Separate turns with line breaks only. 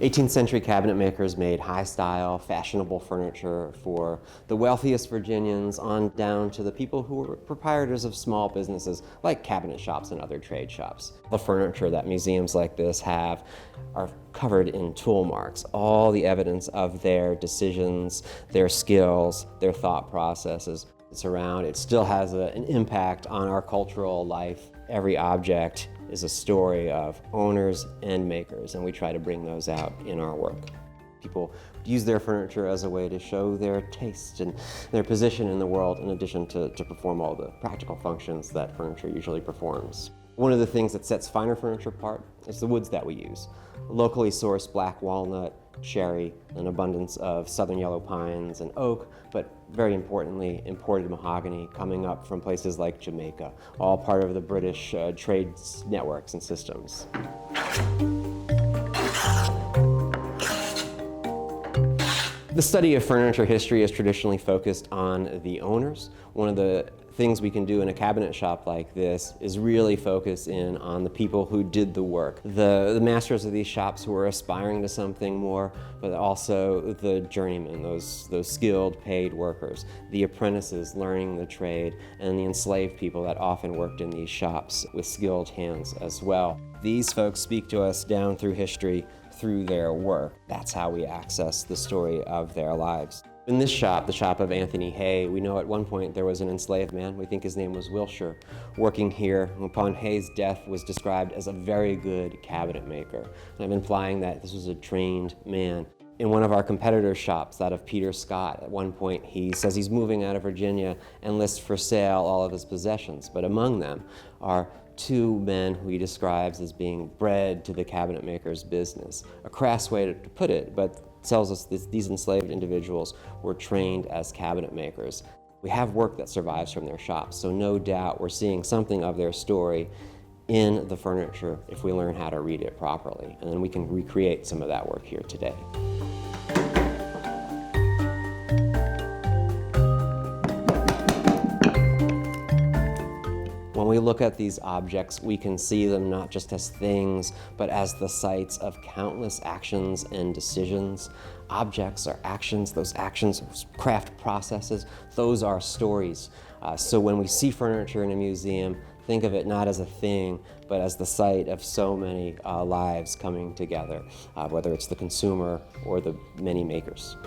18th century cabinet makers made high-style, fashionable furniture for the wealthiest Virginians on down to the people who were proprietors of small businesses like cabinet shops and other trade shops. The furniture that museums like this have are covered in tool marks, all the evidence of their decisions, their skills, their thought processes. It's around, it still has an impact on our cultural life. Every object is a story of owners and makers, and we try to bring those out in our work. People use their furniture as a way to show their taste and their position in the world, in addition to perform all the practical functions that furniture usually performs. One of the things that sets finer furniture apart is the woods that we use. Locally sourced black walnut, cherry, an abundance of southern yellow pines and oak, but very importantly, imported mahogany coming up from places like Jamaica, all part of the British trade networks and systems. The study of furniture history is traditionally focused on the owners. One of the things we can do in a cabinet shop like this is really focus in on the people who did the work. The masters of these shops who are aspiring to something more, but also the journeymen, those skilled paid workers, the apprentices learning the trade, and the enslaved people that often worked in these shops with skilled hands as well. These folks speak to us down through history through their work. That's how we access the story of their lives. In this shop, the shop of Anthony Hay, we know at one point there was an enslaved man, we think his name was Wilshire, working here, and upon Hay's death was described as a very good cabinet maker. And I'm implying that this was a trained man. In one of our competitors' shops, that of Peter Scott, at one point he says he's moving out of Virginia and lists for sale all of his possessions, but among them are two men who he describes as being bred to the cabinet maker's business. A crass way to put it, but tells us that these enslaved individuals were trained as cabinet makers. We have work that survives from their shops, so no doubt we're seeing something of their story in the furniture if we learn how to read it properly, and then we can recreate some of that work here today. When we look at these objects, we can see them not just as things, but as the sites of countless actions and decisions. Objects are actions, those craft processes, those are stories. So when we see furniture in a museum, think of it not as a thing, but as the site of so many lives coming together, whether it's the consumer or the many makers.